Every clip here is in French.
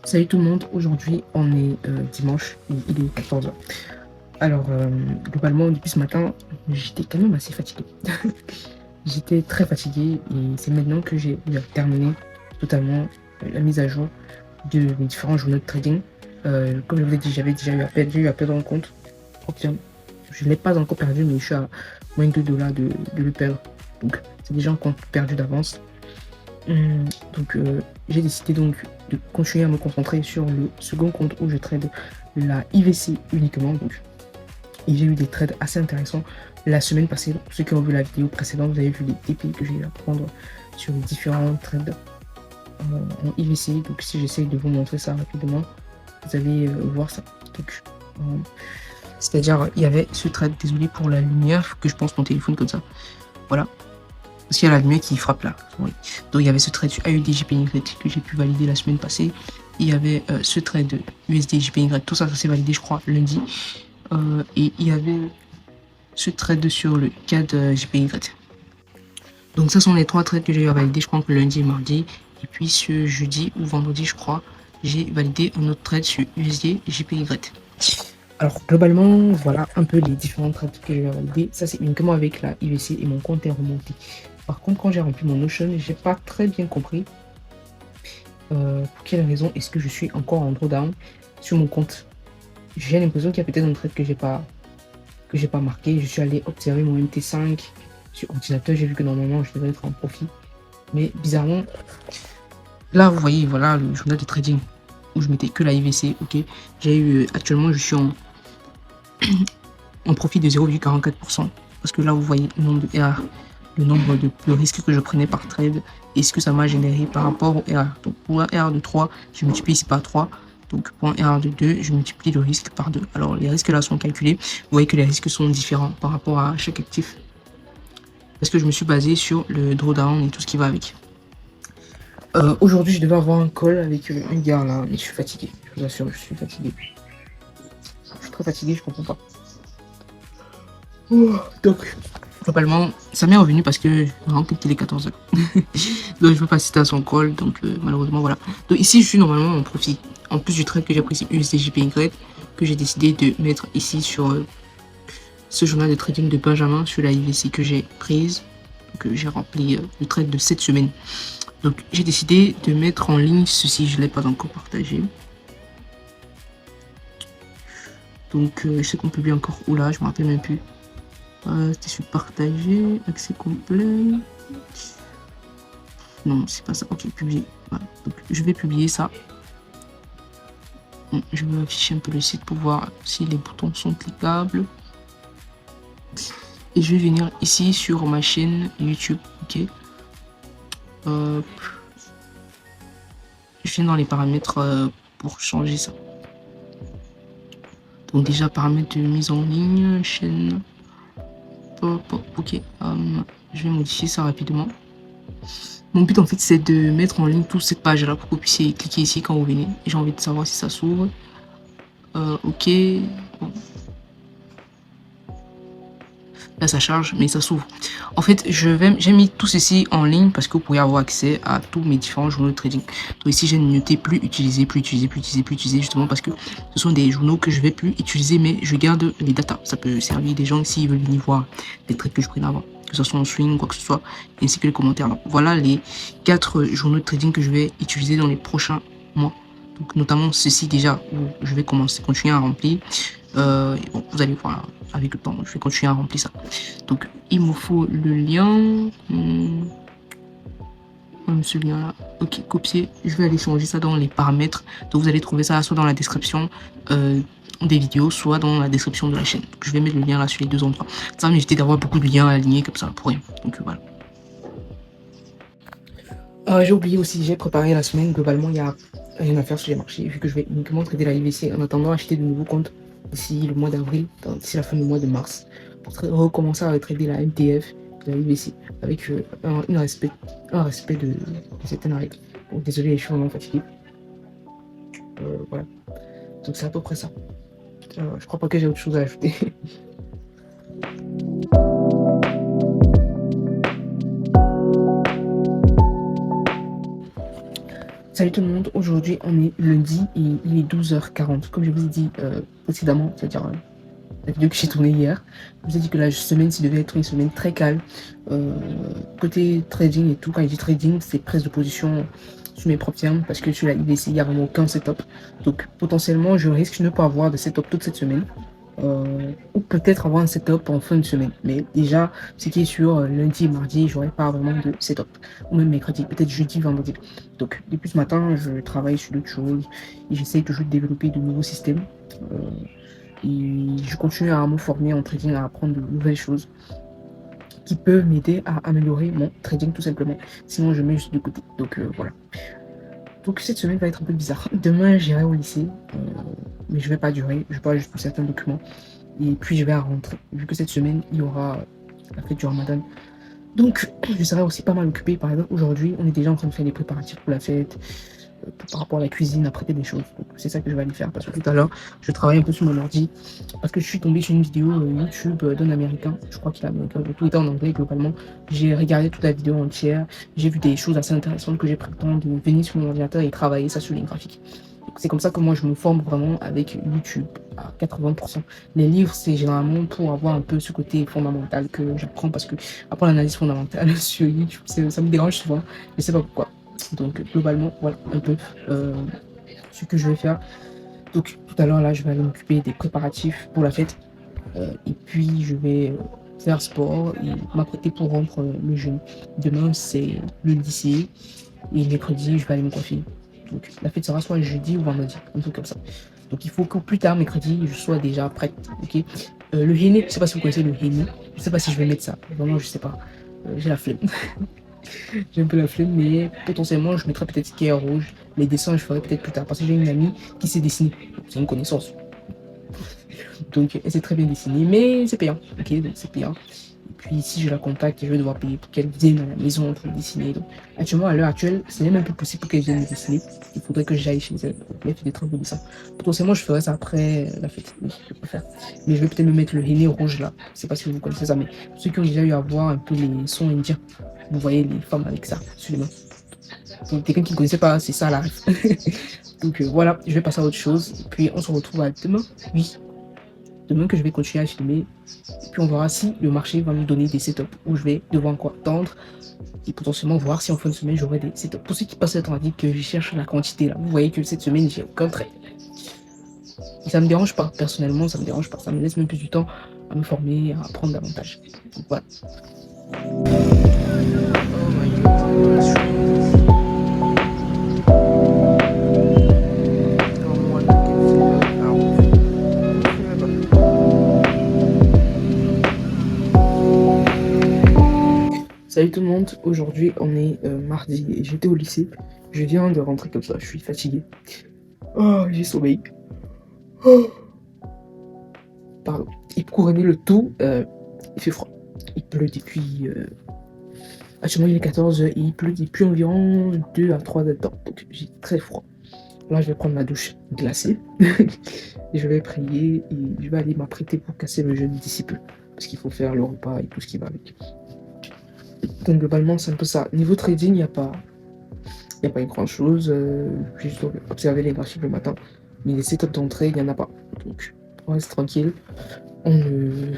Salut tout le monde, aujourd'hui on est dimanche et il est 14h. Alors globalement depuis ce matin j'étais quand même assez fatigué. J'étais très fatigué et c'est maintenant que j'ai terminé totalement la mise à jour de mes différents journaux de trading. Comme je vous l'ai dit, j'ai eu à perdre un compte. Ok, je ne l'ai pas encore perdu mais je suis à moins de $2 de le perdre. Donc c'est déjà un compte perdu d'avance. Donc j'ai décidé donc de continuer à me concentrer sur le second compte où je trade la IVC uniquement. Donc, et j'ai eu des trades assez intéressants la semaine passée. Pour ceux qui ont vu la vidéo précédente, vous avez vu les TP que j'ai eu à prendre sur les différents trades en IVC. Donc si j'essaye de vous montrer ça rapidement, vous allez voir ça. Donc c'est-à-dire il y avait ce trade, désolé pour la lumière, que je pense mon téléphone comme ça. Voilà. Parce qu'il y a la lumière qui frappe là. Oui. Donc il y avait ce trade sur AUDJPY que j'ai pu valider la semaine passée. Il y avait ce trade USDJPY, tout ça, ça s'est validé je crois lundi. Et il y avait ce trade sur le CAD JPY. Donc ça sont les trois trades que j'ai eu à valider, je crois que lundi et mardi. Et puis ce jeudi ou vendredi je crois, j'ai validé un autre trade sur USDJPY. Alors globalement, voilà un peu les différents trades que j'ai eu à valider. Ça c'est uniquement avec la IVC et mon compte est remonté. Par contre, quand j'ai rempli mon Notion, j'ai pas très bien compris pour quelle raison est-ce que je suis encore en drawdown sur mon compte. J'ai l'impression qu'il y a peut-être un trade que j'ai pas marqué. Je suis allé observer mon MT5 sur ordinateur. J'ai vu que normalement je devrais être en profit, mais bizarrement, là vous voyez, voilà le journal de trading où je mettais que la IVC. Ok, j'ai eu actuellement je suis en profit de 0,44% parce que là vous voyez le nombre de RR, le nombre de risques que je prenais par trade et ce que ça m'a généré par rapport au RR. Donc pour un RR de 3, je multiplie ici par 3. Donc pour un RR de 2, je multiplie le risque par 2. Alors les risques là sont calculés. Vous voyez que les risques sont différents par rapport à chaque actif. Parce que je me suis basé sur le drawdown et tout ce qui va avec. Aujourd'hui, je devais avoir un call avec une gare là, mais je suis fatigué. Je vous assure, je suis fatigué. Je suis très fatigué, je comprends pas. Donc, globalement, ça m'est revenu parce que vraiment qu'il est 14h. Donc, je peux pas citer à son call, donc malheureusement, voilà. Donc, ici, je suis normalement en profit. En plus du trade que j'ai pris sur USDJPY, que j'ai décidé de mettre ici sur ce journal de trading de Benjamin, sur la IVC que j'ai prise. Donc, j'ai rempli le trade de cette semaine. Donc, j'ai décidé de mettre en ligne ceci, je ne l'ai pas encore partagé. Donc, je sais qu'on publie encore où là, je me rappelle même plus. C'était sur partager, accès complet. Non, c'est pas ça. Ok, publier. Voilà. Donc, je vais publier ça. Je vais afficher un peu le site pour voir si les boutons sont cliquables. Et je vais venir ici sur ma chaîne YouTube. Ok. Je viens dans les paramètres pour changer ça. Donc déjà paramètres de mise en ligne, chaîne. Ok. Je vais modifier ça rapidement. Mon but en fait c'est de mettre en ligne toute cette page là pour que vous puissiez cliquer ici quand vous venez. J'ai envie de savoir si ça s'ouvre. Ok. Bon. Là ça charge mais ça s'ouvre. En fait j'ai mis tout ceci en ligne parce que vous pouvez avoir accès à tous mes différents journaux de trading. Donc ici j'ai noté plus utiliser justement parce que ce sont des journaux que je vais plus utiliser mais je garde les datas. Ça peut servir des gens s'ils veulent venir voir les trades que je prenais avant, que ce soit en swing ou quoi que ce soit, ainsi que les commentaires. Donc, voilà les 4 journaux de trading que je vais utiliser dans les prochains mois. Donc notamment ceci déjà où je vais continuer à remplir. Bon, vous allez voir avec le temps, je vais continuer à remplir ça. Donc il me faut le lien. Ce lien là, ok, copier. Je vais aller changer ça dans les paramètres. Donc vous allez trouver ça soit dans la description des vidéos, soit dans la description de la chaîne. Donc, je vais mettre le lien là sur les deux endroits. Ça va m'éviter d'avoir beaucoup de liens alignés comme ça pour rien. Donc voilà. J'ai oublié aussi, j'ai préparé la semaine. Globalement, il y a rien à faire sur les marchés, vu que je vais uniquement trader la IVC en attendant d'acheter de nouveaux comptes d'ici le mois d'avril, d'ici la fin du mois de mars, pour recommencer à trader la MTF, la IVC, avec un respect de certaines règles. Bon, désolé, je suis vraiment fatigué. Voilà. Donc c'est à peu près ça. Je crois pas que j'ai autre chose à ajouter. Salut tout le monde, aujourd'hui on est lundi et il est 12h40. Comme je vous ai dit précédemment, c'est-à-dire la vidéo que j'ai tournée hier, je vous ai dit que la semaine, ça devait être une semaine très calme. Euh, Côté trading et tout, quand je dis trading, c'est prise de position sur mes propres termes parce que sur la IBC, il n'y a vraiment aucun setup. Donc potentiellement, je risque de ne pas avoir de setup toute cette semaine. Ou peut-être avoir un setup en fin de semaine. Mais déjà, ce qui est sûr, lundi et mardi, j'aurai pas vraiment de setup. Ou même mercredi, peut-être jeudi, vendredi. Donc, depuis ce matin, je travaille sur d'autres choses et j'essaye toujours de développer de nouveaux systèmes. Et je continue à me former en trading, à apprendre de nouvelles choses qui peuvent m'aider à améliorer mon trading tout simplement. Sinon, je mets juste de côté. Donc, voilà. Donc, cette semaine va être un peu bizarre. Demain, j'irai au lycée, mais je vais pas durer. Je parle juste pour certains documents. Et puis je vais rentrer, vu que cette semaine, il y aura la fête du Ramadan. Donc, je serai aussi pas mal occupé. Par exemple, aujourd'hui, on est déjà en train de faire les préparatifs pour la fête, par rapport à la cuisine, à prêter des choses. Donc, c'est ça que je vais aller faire. Parce que tout à l'heure, je travaille un peu sur mon ordi. Parce que je suis tombé sur une vidéo YouTube d'un Américain. Je crois qu'il est américain. Tout était en anglais, globalement. J'ai regardé toute la vidéo entière. J'ai vu des choses assez intéressantes que j'ai pris le temps de venir sur mon ordinateur et travailler ça sur les graphiques. C'est comme ça que moi je me forme vraiment avec YouTube à 80%. Les livres, c'est généralement pour avoir un peu ce côté fondamental que j'apprends parce que apprendre l'analyse fondamentale sur YouTube, ça me dérange souvent. Je sais pas pourquoi. Donc globalement, voilà un peu ce que je vais faire. Donc tout à l'heure là, je vais aller m'occuper des préparatifs pour la fête. Et puis je vais faire sport et m'apprêter pour rentrer le jeûne. Demain, c'est le lycée et mercredi, je vais aller me coiffer. Donc la fête sera soit jeudi ou vendredi, un truc comme ça. Donc il faut que plus tard, mercredi, je sois déjà prête. Ok. Le henné, je sais pas si vous connaissez le henné. Je sais pas si je vais mettre ça. Vraiment, je sais pas. J'ai la flemme. J'ai un peu la flemme, mais potentiellement, je mettrai peut-être Skier rouge. Les dessins, je ferai peut-être plus tard. Parce que j'ai une amie qui sait dessiner. C'est une connaissance. Donc elle sait très bien dessiner, mais c'est payant. Ok, donc c'est payant. Et puis si je la contacte, je vais devoir payer pour qu'elle vienne à la maison pour dessiner. Donc actuellement, à l'heure actuelle, c'est même un peu possible pour qu'elle vienne me dessiner. Il faudrait que j'aille chez elle. Elle fait des travaux de dessin. Potentiellement, je ferai ça après la fête. Oui, je peux faire. Mais je vais peut-être me mettre le henné rouge là. Je sais pas si vous connaissez ça, mais ceux qui ont déjà eu à voir un peu les sons indiens, vous voyez les femmes avec ça sur les mains. Donc quelqu'un qui ne connaissait pas, c'est ça la ref. Donc voilà, je vais passer à autre chose. Puis on se retrouve à demain. Oui, demain que je vais continuer à filmer. Et puis on verra si le marché va me donner des setups où je vais devoir encore attendre et potentiellement voir si en fin de semaine j'aurai des setups. Pour ceux qui passent le temps à dire que je cherche la quantité là, vous voyez que cette semaine j'ai aucun trait. Et ça me dérange pas, personnellement ça me dérange pas, ça me laisse même plus du temps à me former, à apprendre davantage. Donc voilà. Salut tout le monde, aujourd'hui on est mardi et j'étais au lycée. Je viens de rentrer comme ça, je suis fatigué. Oh, j'ai sommeil. Oh. Pardon. Et pour couronner le tout, il fait froid. Il pleut depuis... Actuellement il est 14h et il pleut depuis environ 2 à 3 heures de temps. Donc j'ai très froid. Là je vais prendre ma douche glacée. Et je vais prier et je vais aller m'apprêter pour casser le jeûne d'ici peu. Parce qu'il faut faire le repas et tout ce qui va avec. Donc globalement c'est un peu ça. Niveau trading, il n'y a pas grand chose. J'ai juste observé les graphiques le matin. Mais les setups d'entrée, il n'y en a pas. Donc on reste tranquille. On ne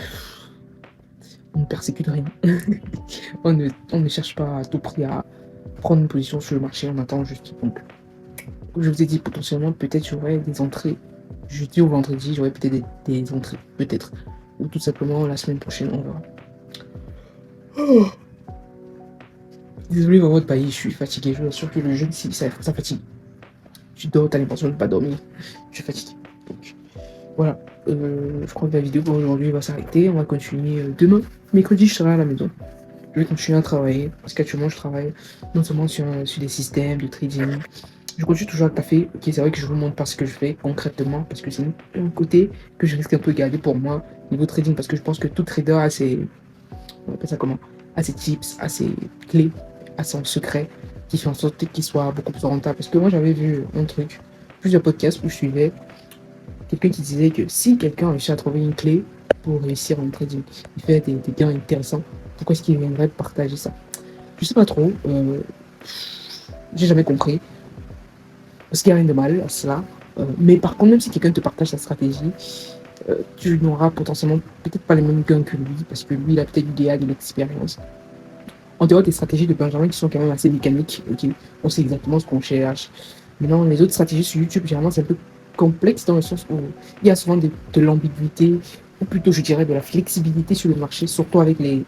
persécute rien. on ne cherche pas à tout prix à prendre une position sur le marché. On attend juste. Donc comme je vous ai dit, potentiellement peut-être j'aurai des entrées jeudi ou vendredi. J'aurai peut-être des entrées. Peut-être. Ou tout simplement la semaine prochaine, on verra. Oh. Désolé pour votre pays, je suis fatigué. Je vous assure que le jeûne, ça fatigue. Tu dors, t'as l'impression de ne pas dormir. Je suis fatigué. Donc, voilà. Je crois que la vidéo pour aujourd'hui va s'arrêter. On va continuer demain. Mercredi, je serai à la maison. Je vais continuer à travailler. Parce qu'actuellement, je travaille non seulement sur des systèmes de trading. Je continue toujours à taffer. Ok, c'est vrai que je vous montre pas ce que je fais concrètement. Parce que c'est un côté que je risque un peu de garder pour moi. Niveau trading. Parce que je pense que tout trader a ses... On appelle ça comment? A ses tips, a ses clés, a son secret qui fait en sorte qu'il soit beaucoup plus rentable. Parce que moi, j'avais vu un truc, plusieurs podcasts où je suivais quelqu'un qui disait que si quelqu'un réussit à trouver une clé pour réussir en trading, il fait des gains intéressants, pourquoi est-ce qu'il viendrait partager ça? Je sais pas trop, j'ai jamais compris. Parce qu'il n'y a rien de mal à cela. Mais par contre, même si quelqu'un te partage sa stratégie, tu n'auras potentiellement peut-être pas les mêmes gains que lui, parce que lui, il a peut-être l'idéal de l'expérience. En dehors des stratégies de Benjamin qui sont quand même assez mécaniques, ok, on sait exactement ce qu'on cherche. Maintenant, les autres stratégies sur YouTube, généralement, c'est un peu complexe dans le sens où il y a souvent de l'ambiguïté, ou plutôt, je dirais, de la flexibilité sur le marché, surtout avec les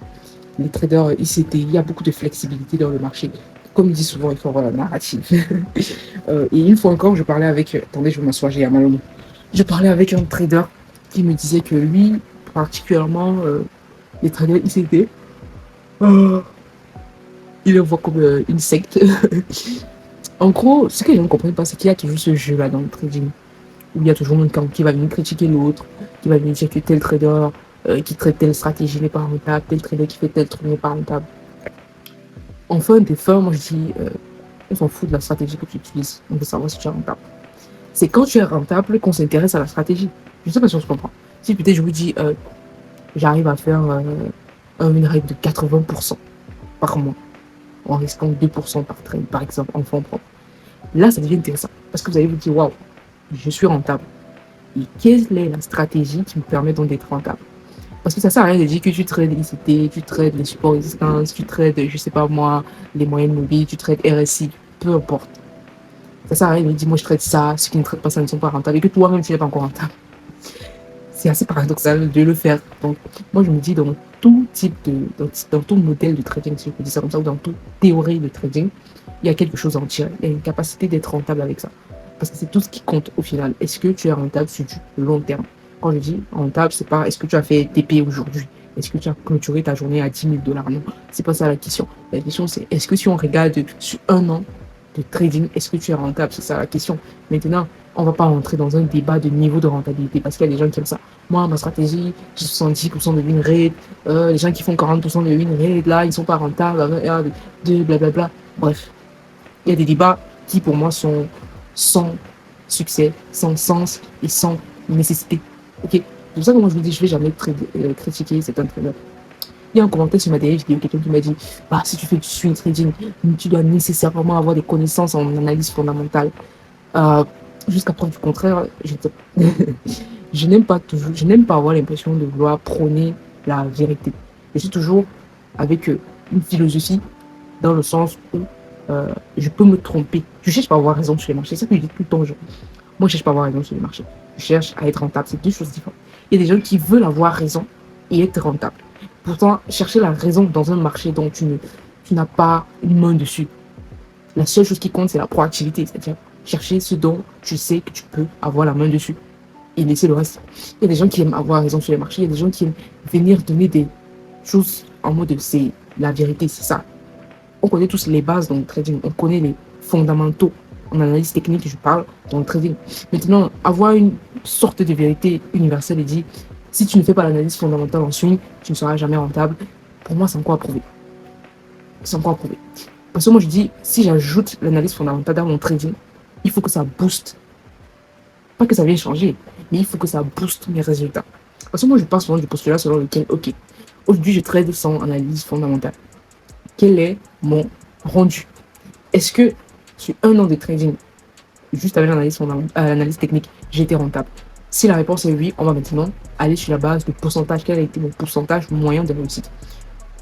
traders ICT. Il y a beaucoup de flexibilité dans le marché. Comme il dit souvent, il faut avoir la narrative. Et une fois encore, je parlais avec. Attendez, je vais m'asseoir, j'ai mal au dos. Je parlais avec un trader qui me disait que lui, particulièrement, les traders ICT, euh, il le voit comme une secte. En gros, ce que les gens ne comprennent pas, c'est qu'il y a toujours ce jeu-là dans le trading, où il y a toujours un camp qui va venir critiquer l'autre, qui va venir dire que tel trader qui traite telle stratégie n'est pas rentable, tel trader qui fait tel truc n'est pas rentable. Enfin, des fois, moi je dis, on s'en fout de la stratégie que tu utilises, on veut savoir si tu es rentable. C'est quand tu es rentable qu'on s'intéresse à la stratégie. Je ne sais pas si on se comprend. Si peut-être je vous dis, j'arrive à faire une règle de 80% par mois, en risquant 2% par trade, par exemple, en fonds propres. Là, ça devient intéressant parce que vous allez vous dire, waouh, je suis rentable. Et quelle est la stratégie qui me permet donc d'être rentable? Parce que ça sert à rien de dire que tu trades ICT, tu trades les supports résistance, tu trades, je sais pas moi, les moyennes mobiles, tu trades RSI, peu importe. Ça sert à rien de dire, moi je trade ça, ceux qui ne traitent pas ça ne sont pas rentables et que toi-même tu n'es pas encore rentable. C'est assez paradoxal de le faire. Donc, moi je me dis, dans tout type dans tout modèle de trading, si je peux dire ça comme ça, ou dans toute théorie de trading, il y a quelque chose à en tirer. Il y a une capacité d'être rentable avec ça. Parce que c'est tout ce qui compte au final. Est-ce que tu es rentable sur du long terme? Quand je dis rentable, c'est pas est-ce que tu as fait TP aujourd'hui? Est-ce que tu as clôturé ta journée à 10 000 dollars? Non, c'est pas ça la question. La question, c'est est-ce que si on regarde sur un an de trading, est-ce que tu es rentable? C'est ça la question. Maintenant, on va pas rentrer dans un débat de niveau de rentabilité parce qu'il y a des gens qui aiment ça. Moi, ma stratégie, j'ai 70% de win rate. Les gens qui font 40% de win rate, là, ils sont pas rentables. De blablabla. Bref, il y a des débats qui, pour moi, sont sans succès, sans sens et sans nécessité. Ok. C'est pour ça que moi, je vous dis, je vais jamais critiquer certains traders. Il y a un commentaire sur ma dernière vidéo, quelqu'un qui m'a dit, bah, si tu fais du swing trading, tu dois nécessairement avoir des connaissances en analyse fondamentale. Euh, Jusqu'à preuve du contraire, je n'aime pas toujours, je n'aime pas avoir l'impression de vouloir prôner la vérité. Je suis toujours avec une philosophie dans le sens où je peux me tromper. Je cherche pas à avoir raison sur les marchés. C'est ça que je dis tout le temps aux gens. Moi, je cherche pas à avoir raison sur les marchés. Je cherche à être rentable. C'est deux choses différentes. Il y a des gens qui veulent avoir raison et être rentable. Pourtant, chercher la raison dans un marché dont tu n'as pas une main dessus. La seule chose qui compte, c'est la proactivité. C'est-à-dire chercher ce dont tu sais que tu peux avoir la main dessus et laisser le reste. Il y a des gens qui aiment avoir raison sur les marchés. Il y a des gens qui aiment venir donner des choses en mode c'est la vérité, c'est ça. On connaît tous les bases dans le trading. On connaît les fondamentaux. En analyse technique, je parle dans le trading. Maintenant, avoir une sorte de vérité universelle et dire si tu ne fais pas l'analyse fondamentale en swing, tu ne seras jamais rentable. Pour moi, c'est encore à prouver. C'est encore à prouver. Parce que moi, je dis, si j'ajoute l'analyse fondamentale dans mon trading, il faut que ça booste. Pas que ça vienne changer, mais il faut que ça booste mes résultats. Parce que moi, je pars souvent du postulat selon lequel, ok, aujourd'hui, je trade sans analyse fondamentale. Quel est mon rendu? Est-ce que sur un an de trading, juste avec l'analyse technique, j'ai été rentable? Si la réponse est oui, on va maintenant aller sur la base de pourcentage. Quel a été mon pourcentage moyen de réussite?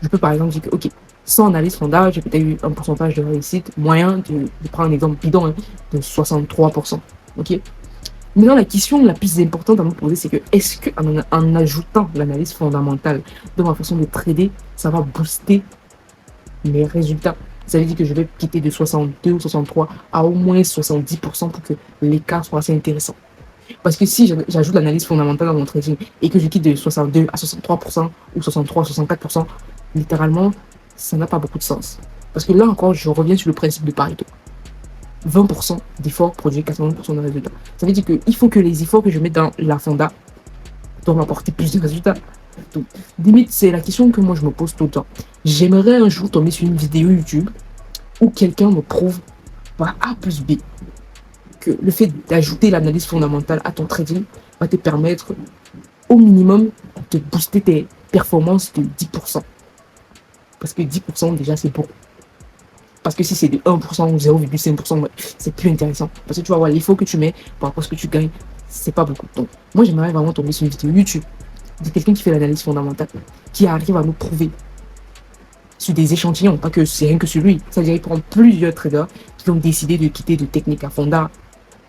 Je peux par exemple dire que, ok, sans analyse fondamentale, j'ai peut-être eu un pourcentage de réussite moyen, de prendre un exemple bidon, hein, de 63%. Ok. Maintenant, la question la plus importante à me poser, c'est que est-ce qu'en ajoutant l'analyse fondamentale dans ma façon de trader, ça va booster mes résultats? Ça veut dire que je vais quitter de 62 ou 63 à au moins 70% pour que l'écart soit assez intéressant. Parce que si j'ajoute l'analyse fondamentale dans mon trading et que je quitte de 62 à 63% ou 63 à 64%, littéralement, ça n'a pas beaucoup de sens. Parce que là encore, je reviens sur le principe de Pareto. 20% d'efforts produisent 80% de résultats. Ça veut dire qu'il faut que les efforts que je mets dans la fonda doivent apporter plus de résultats. Donc, limite, c'est la question que moi je me pose tout le temps. J'aimerais un jour tomber sur une vidéo YouTube où quelqu'un me prouve par A plus B que le fait d'ajouter l'analyse fondamentale à ton trading va te permettre au minimum de booster tes performances de 10%. Parce que 10% déjà c'est beaucoup. Parce que si c'est de 1% ou 0,5%, ouais, c'est plus intéressant. Parce que tu vas voir l'effort que tu mets par rapport à ce que tu gagnes, c'est pas beaucoup. Donc, moi, j'aimerais vraiment tomber sur une vidéo YouTube de quelqu'un qui fait l'analyse fondamentale, qui arrive à nous prouver sur des échantillons, pas que c'est rien que sur lui. C'est-à-dire qu'il prend plusieurs traders qui ont décidé de quitter de technique à fonda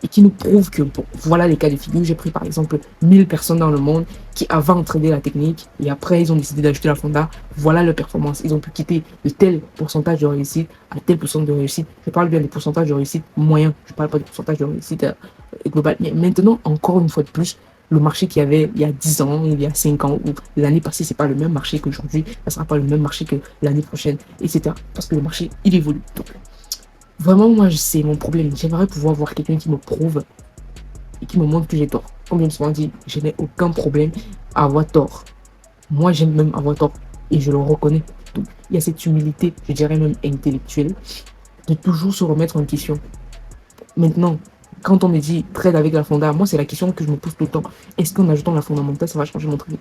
et qui nous prouvent que, bon, voilà les cas de figure. J'ai pris par exemple 1000 personnes dans le monde qui avant trader la technique et après ils ont décidé d'ajouter la fonda. Voilà leur performance. Ils ont pu quitter de tel pourcentage de réussite à tel pourcentage de réussite. Je parle bien des pourcentages de réussite moyens. Je parle pas des pourcentages de réussite global. Mais maintenant, encore une fois de plus, le marché qu'il y avait il y a 10 ans, il y a 5 ans, ou l'année passée, c'est pas le même marché qu'aujourd'hui, ça ne sera pas le même marché que l'année prochaine, etc. Parce que le marché, il évolue. Donc, vraiment, moi, c'est mon problème. J'aimerais pouvoir voir quelqu'un qui me prouve et qui me montre que j'ai tort. Comme je me souvent dit, je n'ai aucun problème à avoir tort. Moi, j'aime même avoir tort et je le reconnais. Donc, il y a cette humilité, je dirais même intellectuelle, de toujours se remettre en question. Maintenant, quand on me dit trade avec la fonda, moi, c'est la question que je me pose tout le temps. Est-ce qu'en ajoutant la fondamentale, ça va changer mon trading?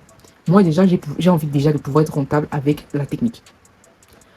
Moi, déjà, j'ai envie déjà de pouvoir être rentable avec la technique.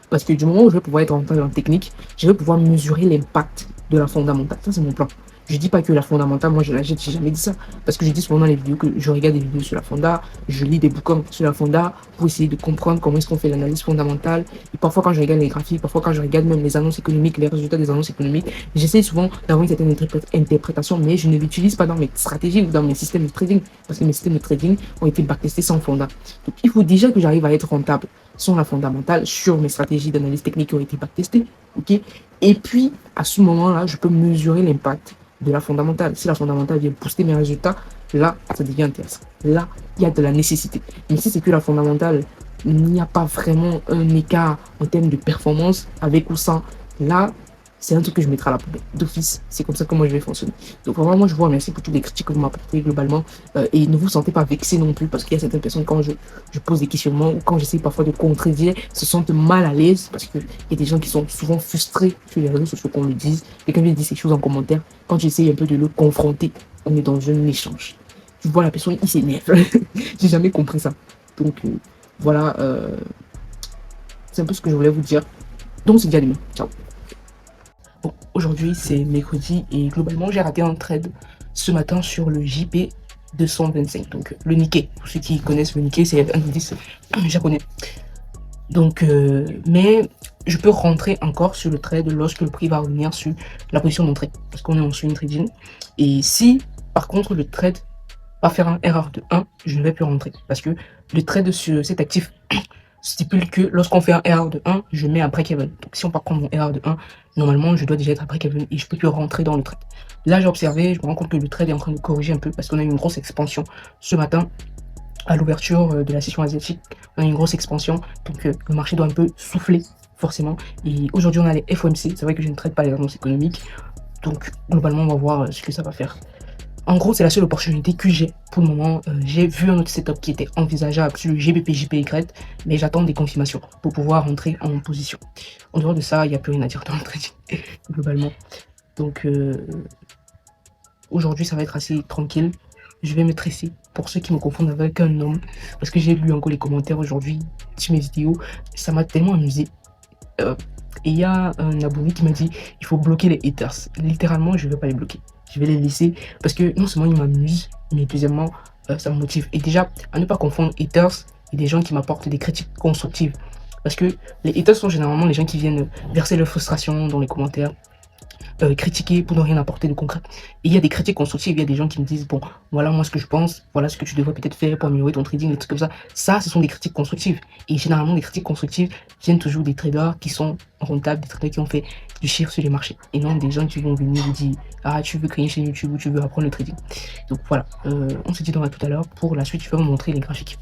Parce que du moment où je vais pouvoir être rentable en technique, je vais pouvoir mesurer l'impact de la fondamentale. Ça, c'est mon plan. Je dis pas que la fondamentale, moi je l'achète, j'ai jamais dit ça. Parce que je dis souvent dans les vidéos que je regarde des vidéos sur la fonda, je lis des bouquins sur la fonda pour essayer de comprendre comment est-ce qu'on fait l'analyse fondamentale. Et parfois quand je regarde les graphiques, parfois quand je regarde même les annonces économiques, les résultats des annonces économiques, j'essaie souvent d'avoir une certaine interprétation, mais je ne l'utilise pas dans mes stratégies ou dans mes systèmes de trading. Parce que mes systèmes de trading ont été backtestés sans fonda. Donc il faut déjà que j'arrive à être rentable sur la fondamentale, sur mes stratégies d'analyse technique qui ont été backtestées. Ok. Et puis à ce moment-là, je peux mesurer l'impact de la fondamentale. Si la fondamentale vient booster mes résultats, là, ça devient intéressant. Là, il y a de la nécessité. Mais si c'est que la fondamentale, il n'y a pas vraiment un écart en termes de performance avec ou sans, là, c'est un truc que je mettrai à la poubelle d'office. C'est comme ça que moi je vais fonctionner. Donc vraiment, moi je vous remercie pour toutes les critiques que vous m'apportez globalement. Et ne vous sentez pas vexé non plus parce qu'il y a certaines personnes quand je pose des questionnements ou quand j'essaie parfois de contredire, se sentent mal à l'aise parce qu'il y a des gens qui sont souvent frustrés sur les réseaux sociaux qu'on le dise. Quelqu'un vient dire ces choses en commentaire. Quand j'essaie un peu de le confronter, on est dans un échange. Tu vois la personne, il s'énerve. J'ai jamais compris ça. Donc voilà, c'est un peu ce que je voulais vous dire. Donc c'est déjà demain. Ciao. Bon, aujourd'hui c'est mercredi et globalement j'ai raté un trade ce matin sur le JP 225. Donc le Nikkei, pour ceux qui connaissent le Nikkei, c'est un indice japonais. Donc, mais je peux rentrer encore sur le trade lorsque le prix va revenir sur la position d'entrée, parce qu'on est en swing trading. Et si par contre le trade va faire un erreur de 1, je ne vais plus rentrer, parce que le trade sur cet actif stipule que lorsqu'on fait un erreur de 1, je mets un break-even. Donc si on part contre mon erreur de 1, normalement je dois déjà être à break-even et je peux plus rentrer dans le trade. Là j'ai observé, je me rends compte que le trade est en train de corriger un peu parce qu'on a eu une grosse expansion ce matin à l'ouverture de la session asiatique. On a une grosse expansion, donc le marché doit un peu souffler forcément. Et aujourd'hui on a les FOMC, c'est vrai que je ne traite pas les annonces économiques, donc globalement on va voir ce que ça va faire. En gros, c'est la seule opportunité que j'ai pour le moment. J'ai vu un autre setup qui était envisageable sur le GBP JPY, mais j'attends des confirmations pour pouvoir rentrer en position. En dehors de ça, il n'y a plus rien à dire dans le trading, globalement. Donc, aujourd'hui, ça va être assez tranquille. Je vais me tresser pour ceux qui me confondent avec un homme, parce que j'ai lu encore les commentaires aujourd'hui sur mes vidéos. Ça m'a tellement amusé. Et il y a un abonné qui m'a dit il faut bloquer les haters. Littéralement, je ne vais pas les bloquer. Je vais les laisser parce que non seulement ils m'amusent, mais deuxièmement, ça me motive. Et déjà, à ne pas confondre haters et des gens qui m'apportent des critiques constructives. Parce que les haters sont généralement les gens qui viennent verser leur frustration dans les commentaires, critiquer pour ne rien apporter de concret. Et il y a des critiques constructives, il y a des gens qui me disent bon, voilà moi ce que je pense, voilà ce que tu devrais peut-être faire pour améliorer ton trading, des trucs comme ça. Ça, ce sont des critiques constructives. Et généralement, les critiques constructives viennent toujours des traders qui sont rentables, des traders qui ont fait du chiffre sur les marchés. Et non des gens qui vont venir vous dire ah, tu veux créer une chaîne YouTube ou tu veux apprendre le trading. Donc voilà, on se dit dans tout à l'heure. Pour la suite, je vais vous montrer les graphiques.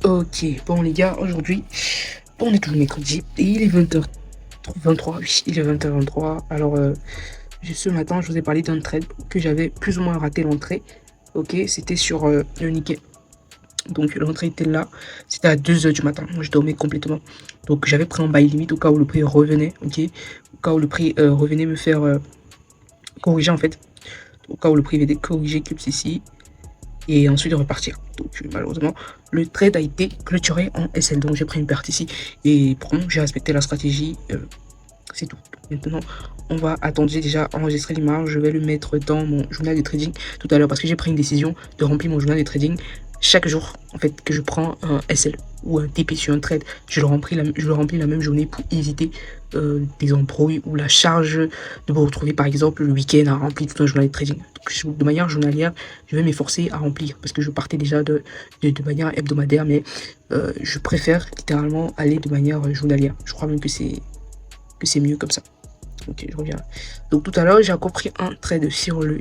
Ok, bon les gars, aujourd'hui, on est toujours mercredi et il est 20h23, oui, il est 20h23. Alors, ce matin, je vous ai parlé d'un trade que j'avais plus ou moins raté l'entrée. Ok, c'était sur le Nikkei. Donc, l'entrée était là. C'était à 2h du matin. Moi, je dormais complètement. Donc, j'avais pris en buy limite au cas où le prix revenait. Ok, au cas où le prix revenait me faire corriger en fait. Au cas où le prix venait corriger comme ceci. et ensuite de repartir. Donc malheureusement, le trade a été clôturé en SL, donc j'ai pris une perte ici et bon, j'ai respecté la stratégie, c'est tout. Maintenant, on va attendre, j'ai déjà enregistré l'image, je vais le mettre dans mon journal de trading tout à l'heure parce que j'ai pris une décision de remplir mon journal de trading chaque jour en fait que je prends un SL ou un TP sur un trade, je le remplis la même journée pour éviter des embrouilles ou la charge de me retrouver par exemple le week-end à remplir tout un journal de trading. Donc de manière journalière, je vais m'efforcer à remplir parce que je partais déjà de manière hebdomadaire, mais je préfère littéralement aller de manière journalière. Je crois même que c'est mieux comme ça. Ok, je reviens. Donc tout à l'heure, j'ai encore pris un trade sur le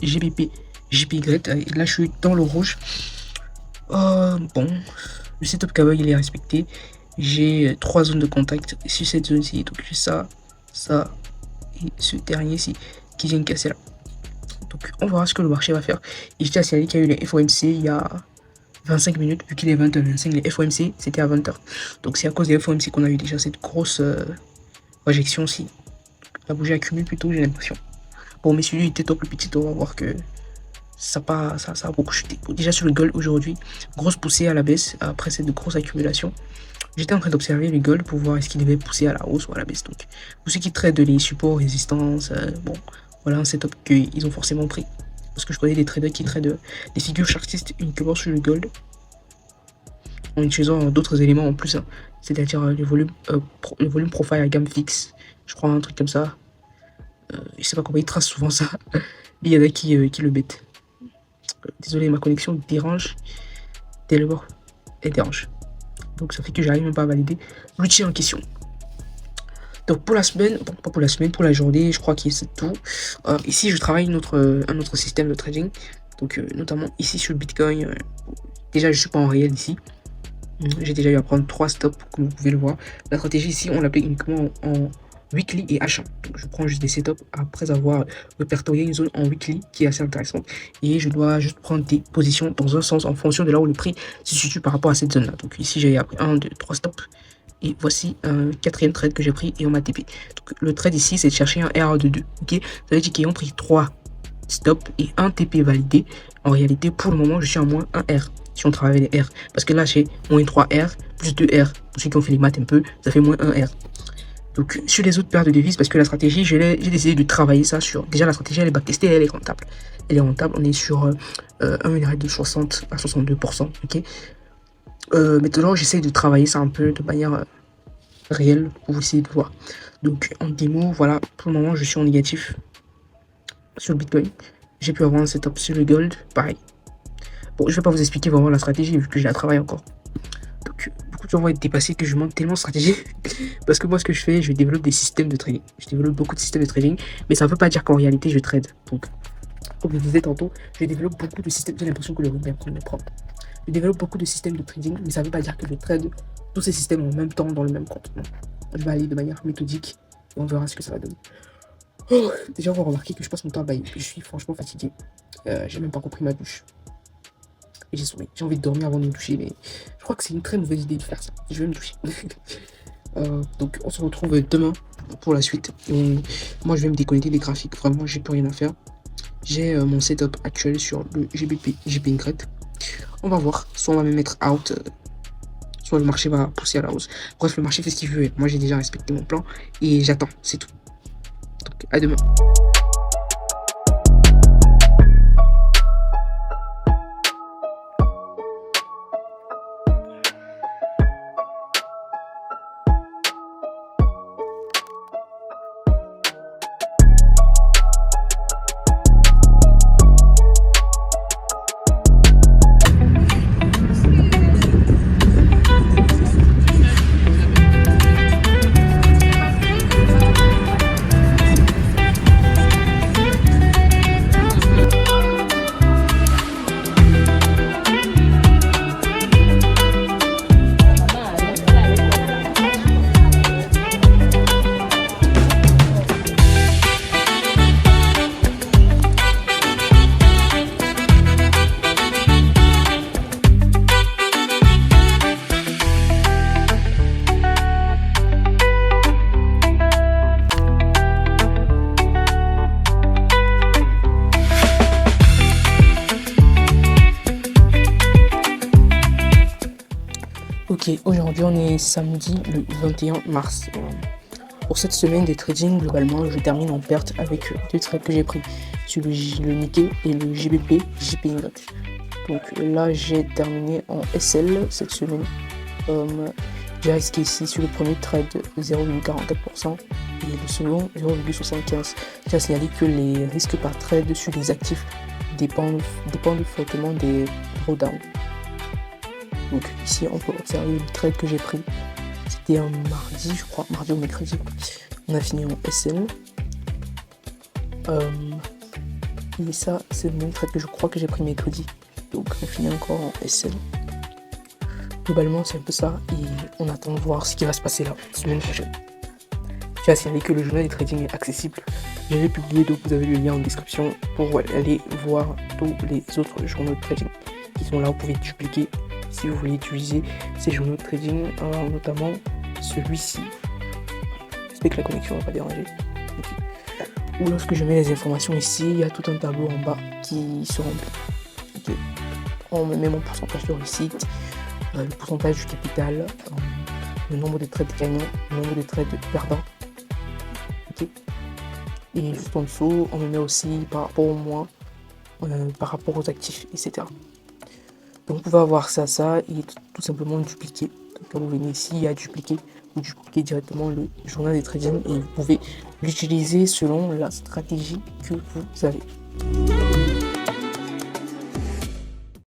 GBP, JPY. Et là, je suis dans le rouge. Bon, le setup cover, il est respecté. J'ai 3 zones de contact sur cette zone-ci. Donc j'ai ça, ça et ce dernier-ci qui vient casser là. Donc on verra ce que le marché va faire. Et je tiens à signaler qu'il y a eu les FOMC il y a 25 minutes, vu qu'il est 20h25, les FOMC c'était à 20h. Donc c'est à cause des FOMC qu'on a eu déjà cette grosse projection-ci. La bougie accumule plutôt, j'ai l'impression. Bon, mais celui était top le petit, on va voir que ça a beaucoup chuté. Bon, déjà sur le gold aujourd'hui, grosse poussée à la baisse après cette grosse accumulation. J'étais en train d'observer le gold pour voir est-ce qu'il devait pousser à la hausse ou à la baisse. Donc, pour ceux qui traitent les supports, résistances, bon, voilà un setup qu'ils ont forcément pris. Parce que je connais des traders qui traitent des figures chartistes uniquement sur le gold en utilisant d'autres éléments en plus, hein. C'est-à-dire le volume profile à gamme fixe, je crois un truc comme ça. Je sais pas comment ils tracent souvent ça. Il y en a qui le bêtent. Désolé, ma connexion dérange tellement. Elle dérange. Donc ça fait que j'arrive même pas à valider l'outil en question. Donc pour la semaine, bon, pas pour la semaine, pour la journée, je crois que c'est tout. Ici, je travaille un autre système de trading. Donc notamment ici sur le Bitcoin. Déjà, je suis pas en réel ici. J'ai déjà eu à prendre 3 stops, comme vous pouvez le voir. La stratégie ici, on l'applique uniquement en weekly et H1. Donc je prends juste des setups après avoir répertorié une zone en weekly qui est assez intéressante. Et je dois juste prendre des positions dans un sens en fonction de là où le prix se situe par rapport à cette zone-là. Donc ici, j'ai appris 1, 2, 3 stops. Et voici un 4e trade que j'ai pris et on m'a TP. Donc le trade ici, c'est de chercher un R de 2. Ok, ça veut dire qu'ils ont pris 3 stops et un TP validé. En réalité, pour le moment, je suis en moins 1 R. Si on travaille les R. Parce que là, j'ai moins 3 R plus 2 R. Pour ceux qui ont fait les maths un peu, ça fait moins 1 R. Donc, sur les autres paires de devises, parce que la stratégie, j'ai décidé de travailler ça sur... Déjà, la stratégie, elle est backtestée, elle est rentable. Elle est rentable, on est sur un minerai de 60 à 62%. Ok. Maintenant, j'essaie de travailler ça un peu de manière réelle pour essayer de voir. Donc, en démo, voilà, pour le moment, je suis en négatif sur le Bitcoin. J'ai pu avoir un setup sur le gold, pareil. Bon, je vais pas vous expliquer vraiment la stratégie vu que je la travaille encore. Donc, beaucoup de gens vont être dépassés que je manque tellement de stratégie. Parce que moi, ce que je fais, je développe des systèmes de trading. Je développe beaucoup de systèmes de trading, mais ça ne veut pas dire qu'en réalité, je trade. Donc, comme je disais tantôt, je développe beaucoup de systèmes. J'ai l'impression que le rythme est en train de me prendre. Je développe beaucoup de systèmes de trading, mais ça ne veut pas dire que je trade tous ces systèmes en même temps dans le même compte. Non. Je vais aller de manière méthodique et on verra ce que ça va donner. Oh, déjà, on va remarquer que je passe mon temps à bailler. Je suis franchement fatigué. J'ai même pas compris ma douche. Et j'ai sommeil. J'ai envie de dormir avant de me doucher, mais je crois que c'est une très mauvaise idée de faire ça. Je vais me doucher. Donc, on se retrouve demain pour la suite. Et moi, je vais me déconnecter des graphiques. Vraiment, j'ai plus rien à faire. J'ai mon setup actuel sur le GPY. On va voir. Soit on va me mettre out, soit le marché va pousser à la hausse. Bref, le marché fait ce qu'il veut. Moi, j'ai déjà respecté mon plan et j'attends. C'est tout. Donc, à demain. Ok, aujourd'hui on est samedi le 21 mars. Pour cette semaine de trading, globalement, je termine en perte avec deux trades que j'ai pris sur le Nikkei et le GBP JPY. Donc là, j'ai terminé en SL cette semaine. J'ai risqué ici sur le premier trade 0,44% et le second 0,75%. J'ai à signaler que les risques par trade sur les actifs dépendent fortement des drawdowns. Donc ici, on peut observer le trade que j'ai pris. C'était un mardi, je crois, mardi ou mercredi. On a fini en SL. Et ça, c'est le même trade que je crois que j'ai pris mercredi. Donc on finit encore en SL. Globalement, c'est un peu ça. Et on attend de voir ce qui va se passer la semaine prochaine. J'ai à signaler que le journal de trading est accessible. J'avais publié, donc vous avez le lien en description pour aller voir tous les autres journaux de trading qui sont là. Vous pouvez dupliquer si vous voulez utiliser ces journaux de trading, notamment celui-ci. J'espère que la connexion ne va pas déranger. Okay. Ou lorsque je mets les informations ici, il y a tout un tableau en bas qui se remplit. Okay. On met mon pourcentage de réussite, le pourcentage du capital, le nombre de trades gagnants, le nombre de trades perdants. Okay. Et juste en dessous, on me met aussi par rapport au mois, par rapport aux actifs, etc. Donc vous pouvez avoir ça et tout simplement dupliquer. Donc, quand vous venez ici à dupliquer, vous dupliquez directement le journal des trading et vous pouvez l'utiliser selon la stratégie que vous avez.